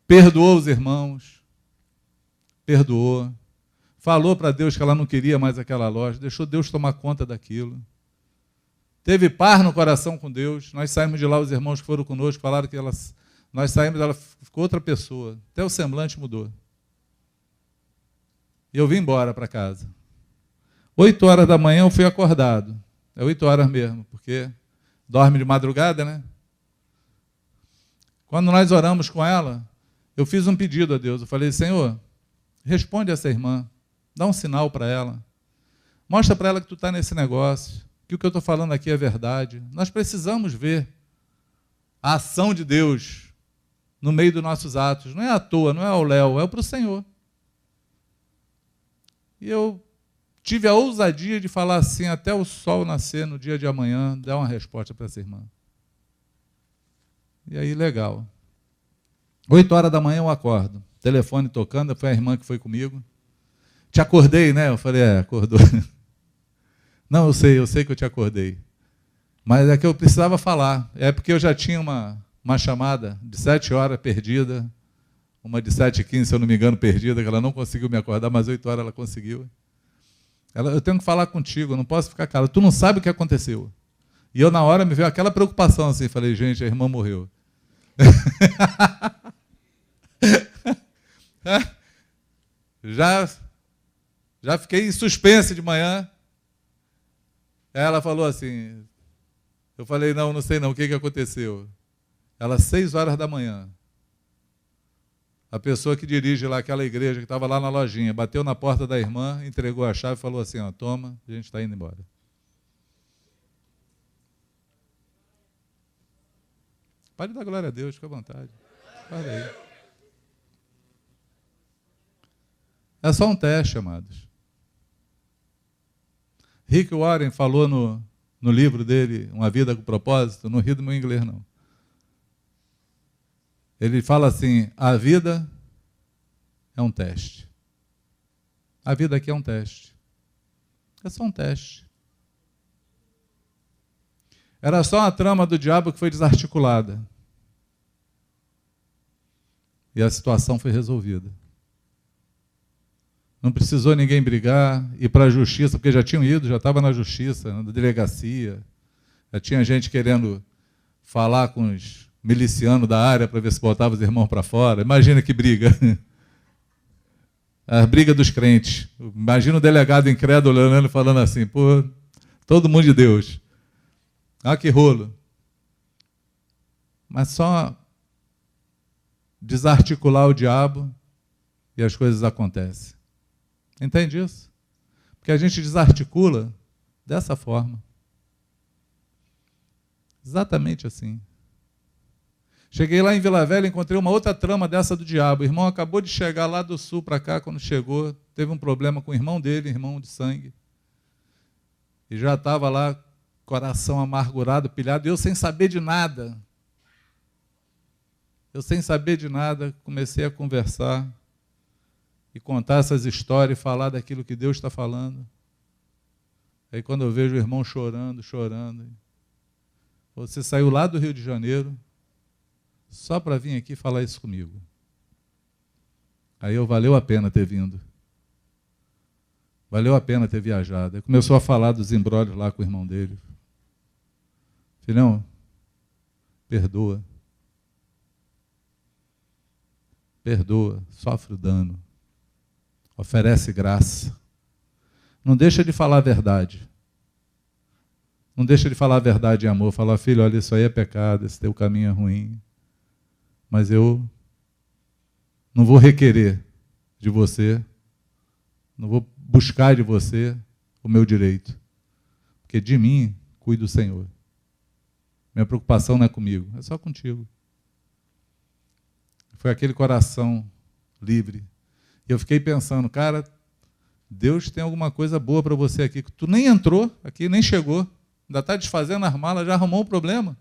A: perdoou os irmãos, perdoou, falou para Deus que ela não queria mais aquela loja, deixou Deus tomar conta daquilo. Teve paz no coração com Deus. Nós saímos de lá, os irmãos que foram conosco falaram que nós saímos, ela ficou outra pessoa. Até o semblante mudou. E eu vim embora para casa. 8 horas da manhã eu fui acordado. É 8 horas mesmo, porque dorme de madrugada, né? Quando nós oramos com ela, eu fiz um pedido a Deus. Eu falei, Senhor, responde essa irmã. Dá um sinal para ela. Mostra para ela que tu está nesse negócio. Que o que eu estou falando aqui é verdade. Nós precisamos ver a ação de Deus no meio dos nossos atos. Não é à toa, não é ao léu, é para o Senhor. E eu tive a ousadia de falar assim, até o sol nascer no dia de amanhã, dar uma resposta para essa irmã. E aí, legal. 8 horas da manhã eu acordo. Telefone tocando, foi a irmã que foi comigo. Te acordei, né? Eu falei, acordou. Não, eu sei que eu te acordei. Mas é que eu precisava falar. É porque eu já tinha uma chamada de 7 horas perdida, uma de 7h15, se eu não me engano, perdida, que ela não conseguiu me acordar, mas 8 horas ela conseguiu. Eu tenho que falar contigo, eu não posso ficar calado. Tu não sabe o que aconteceu. E eu, na hora, me veio aquela preocupação, assim, falei, gente, a irmã morreu. Já fiquei em suspense de manhã. Ela falou assim, eu falei, não sei não, o que aconteceu? Ela, 6 horas da manhã, a pessoa que dirige lá aquela igreja, que estava lá na lojinha, bateu na porta da irmã, entregou a chave e falou assim, ó, toma, a gente está indo embora. Pode dar glória a Deus, fica à vontade. Olha aí. É só um teste, amados. Rick Warren falou no livro dele, Uma Vida com Propósito, não ri do meu inglês, não. Ele fala assim, a vida é um teste. A vida aqui é um teste. É só um teste. Era só uma trama do diabo que foi desarticulada. E a situação foi resolvida. Não precisou ninguém brigar, ir para a justiça, porque já tinham ido, já estava na justiça, na delegacia. Já tinha gente querendo falar com os milicianos da área para ver se botava os irmãos para fora. Imagina que briga. A briga dos crentes. Imagina o delegado incrédulo olhando e falando assim, pô, todo mundo de Deus. Ah, que rolo. Mas só desarticular o diabo e as coisas acontecem. Entende isso? Porque a gente desarticula dessa forma. Exatamente assim. Cheguei lá em Vila Velha e encontrei uma outra trama dessa do diabo. O irmão acabou de chegar lá do sul para cá, quando chegou, teve um problema com o irmão dele, irmão de sangue. E já estava lá, coração amargurado, pilhado, e eu sem saber de nada. Eu sem saber de nada, comecei a conversar e contar essas histórias, e falar daquilo que Deus está falando. Aí quando eu vejo o irmão chorando, você saiu lá do Rio de Janeiro só para vir aqui falar isso comigo. Aí valeu a pena ter vindo. Valeu a pena ter viajado. Aí começou a falar dos embrólios lá com o irmão dele. Filhão, perdoa. Perdoa, sofre o dano. Oferece graça. Não deixa de falar a verdade. Não deixa de falar a verdade em amor. Falar, filho, olha, isso aí é pecado, esse teu caminho é ruim. Mas eu não vou requerer de você, não vou buscar de você o meu direito. Porque de mim cuida o Senhor. Minha preocupação não é comigo, é só contigo. Foi aquele coração livre. E eu fiquei pensando, cara, Deus tem alguma coisa boa para você aqui, que tu nem entrou aqui, nem chegou, ainda está desfazendo as malas, já arrumou um problema.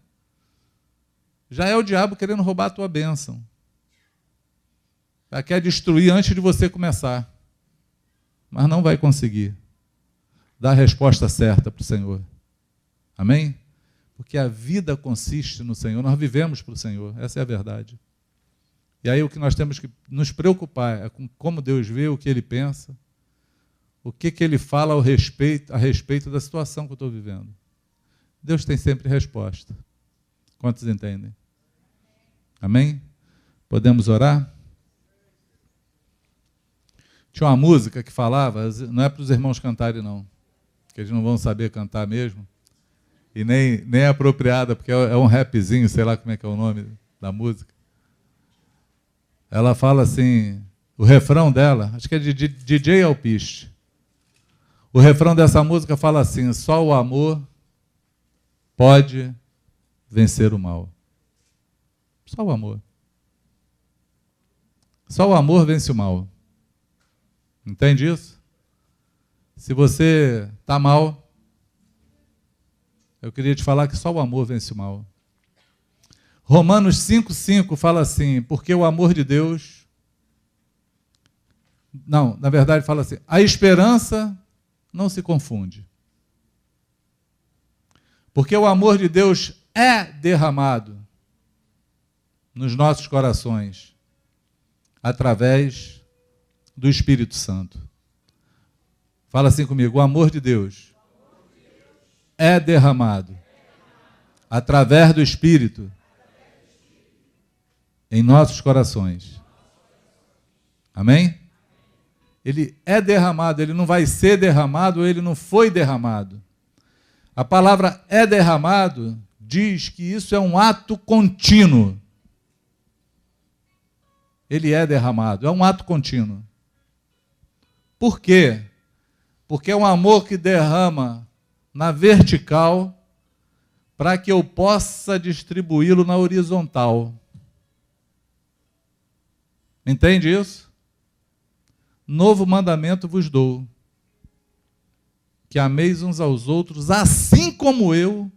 A: Já é o diabo querendo roubar a tua bênção. Já quer destruir antes de você começar. Mas não vai conseguir. Dá a resposta certa para o Senhor. Amém? Porque a vida consiste no Senhor. Nós vivemos para o Senhor. Essa é a verdade. E aí o que nós temos que nos preocupar é com como Deus vê, o que Ele pensa, o que Ele fala a respeito da situação que eu estou vivendo. Deus tem sempre resposta. Quantos entendem? Amém? Podemos orar? Tinha uma música que falava, não é para os irmãos cantarem não, porque eles não vão saber cantar mesmo, e nem é apropriada, porque é um rapzinho, sei lá como é que é o nome da música. Ela fala assim, o refrão dela, acho que é de DJ Alpiste. O refrão dessa música fala assim, só o amor pode vencer o mal. Só o amor. Só o amor vence o mal. Entende isso? Se você está mal, eu queria te falar que só o amor vence o mal. Romanos 5,5 fala assim, porque o amor de Deus... Não, na verdade fala assim, a esperança não se confunde. Porque o amor de Deus é derramado nos nossos corações através do Espírito Santo. Fala assim comigo, o amor de Deus é derramado através do Espírito em nossos corações. Amém? Ele é derramado, ele não vai ser derramado ou ele não foi derramado. A palavra é derramado diz que isso é um ato contínuo. Ele é derramado, é um ato contínuo. Por quê? Porque é um amor que derrama na vertical para que eu possa distribuí-lo na horizontal. Entende isso? Novo mandamento vos dou, que ameis uns aos outros, assim como eu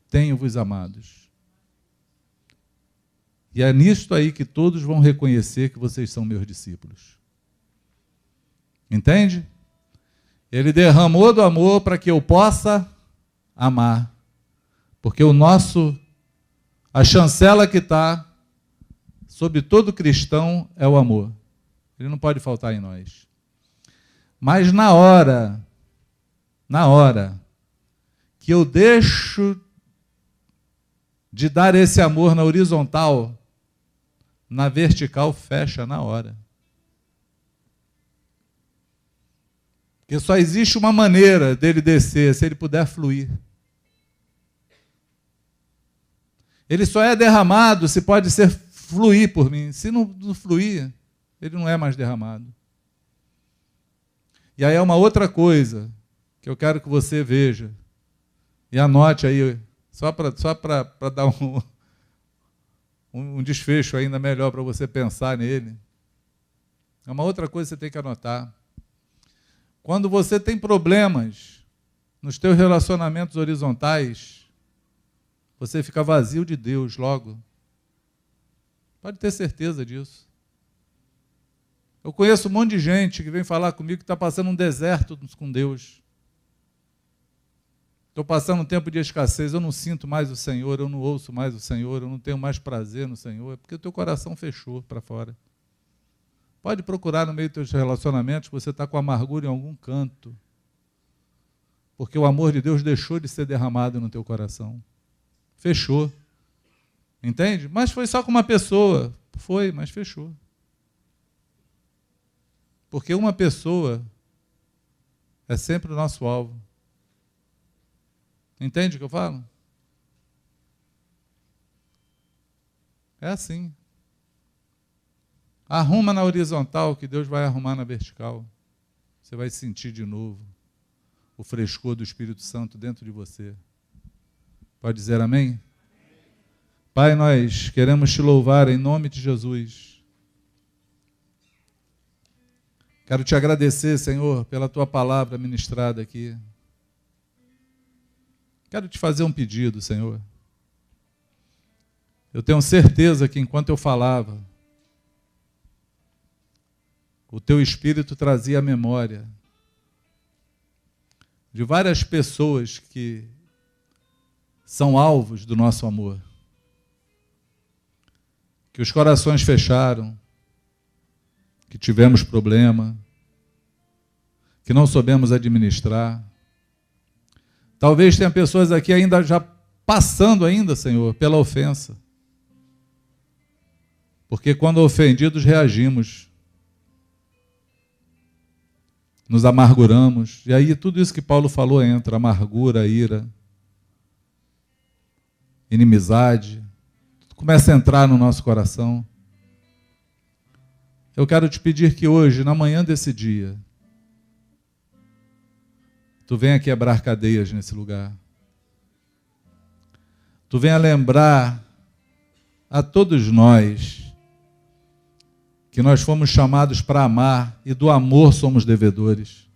A: tenho-vos amados. E é nisto aí que todos vão reconhecer que vocês são meus discípulos. Entende? Ele derramou do amor para que eu possa amar. Porque a chancela que está sobre todo cristão é o amor. Ele não pode faltar em nós. Mas na hora que eu deixo de dar esse amor na horizontal, na vertical fecha na hora. Porque só existe uma maneira dele descer, se ele puder fluir. Ele só é derramado se pode ser fluir por mim. Se não fluir, ele não é mais derramado. E aí é uma outra coisa que eu quero que você veja. E anote aí, só para dar um desfecho ainda melhor para você pensar nele. É uma outra coisa que você tem que anotar. Quando você tem problemas nos teus relacionamentos horizontais, você fica vazio de Deus logo. Pode ter certeza disso. Eu conheço um monte de gente que vem falar comigo que está passando um deserto com Deus. Estou passando um tempo de escassez, eu não sinto mais o Senhor, eu não ouço mais o Senhor, eu não tenho mais prazer no Senhor, é porque o teu coração fechou para fora. Pode procurar no meio dos teus relacionamentos, você está com amargura em algum canto, porque o amor de Deus deixou de ser derramado no teu coração. Fechou. Entende? Mas foi só com uma pessoa. Foi, mas fechou. Porque uma pessoa é sempre o nosso alvo. Entende o que eu falo? É assim. Arruma na horizontal que Deus vai arrumar na vertical. Você vai sentir de novo o frescor do Espírito Santo dentro de você. Pode dizer amém? Pai, nós queremos te louvar em nome de Jesus. Quero te agradecer, Senhor, pela tua palavra ministrada aqui. Quero te fazer um pedido, Senhor. Eu tenho certeza que enquanto eu falava, o teu Espírito trazia a memória de várias pessoas que são alvos do nosso amor. Que os corações fecharam, que tivemos problema, que não soubemos administrar. Talvez tenha pessoas aqui ainda já passando ainda, Senhor, pela ofensa. Porque quando ofendidos reagimos, nos amarguramos, e aí tudo isso que Paulo falou entra, amargura, ira, inimizade, tudo começa a entrar no nosso coração. Eu quero te pedir que hoje, na manhã desse dia, tu venha quebrar cadeias nesse lugar. Tu venha lembrar a todos nós que nós fomos chamados para amar e do amor somos devedores.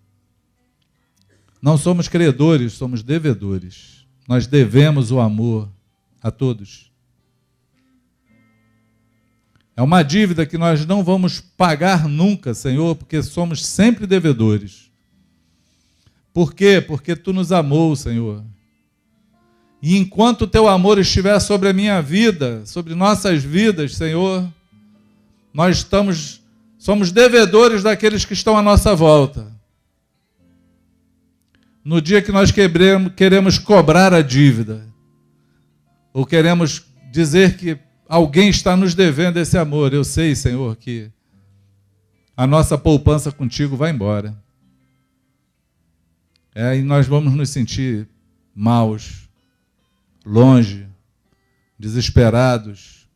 A: Não somos credores, somos devedores. Nós devemos o amor a todos. É uma dívida que nós não vamos pagar nunca, Senhor, porque somos sempre devedores. Por quê? Porque tu nos amou, Senhor. E enquanto o teu amor estiver sobre a minha vida, sobre nossas vidas, Senhor, nós somos devedores daqueles que estão à nossa volta. No dia que nós queremos cobrar a dívida, ou queremos dizer que alguém está nos devendo esse amor, eu sei, Senhor, que a nossa poupança contigo vai embora. E nós vamos nos sentir maus, longe, desesperados,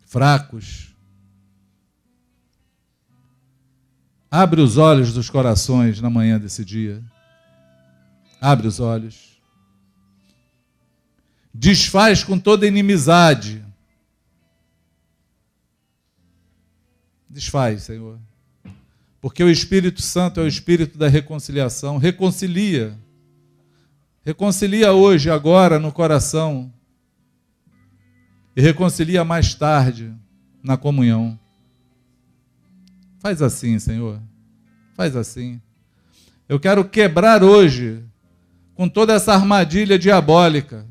A: fracos. Abre os olhos dos corações na manhã desse dia. Abre os olhos. Desfaz com toda inimizade. Desfaz, Senhor. Porque o Espírito Santo é o Espírito da reconciliação. Reconcilia. Reconcilia hoje, agora, no coração. E reconcilia mais tarde, na comunhão. Faz assim, Senhor. Faz assim. Eu quero quebrar hoje com toda essa armadilha diabólica,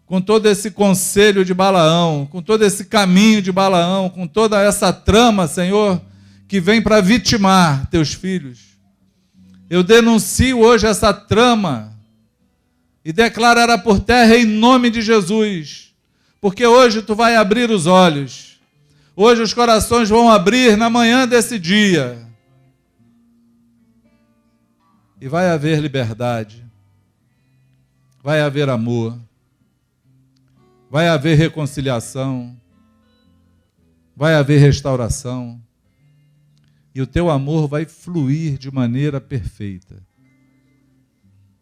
A: com todo esse conselho de Balaão, com todo esse caminho de Balaão, com toda essa trama, Senhor, que vem para vitimar teus filhos. Eu denuncio hoje essa trama e declaro ela por terra em nome de Jesus, porque hoje tu vai abrir os olhos, hoje os corações vão abrir na manhã desse dia, e vai haver liberdade, vai haver amor, vai haver reconciliação, vai haver restauração, e o teu amor vai fluir de maneira perfeita.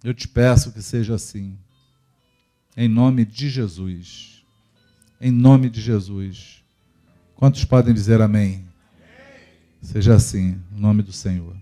A: Eu te peço que seja assim, em nome de Jesus, em nome de Jesus. Quantos podem dizer amém? Seja assim, em nome do Senhor.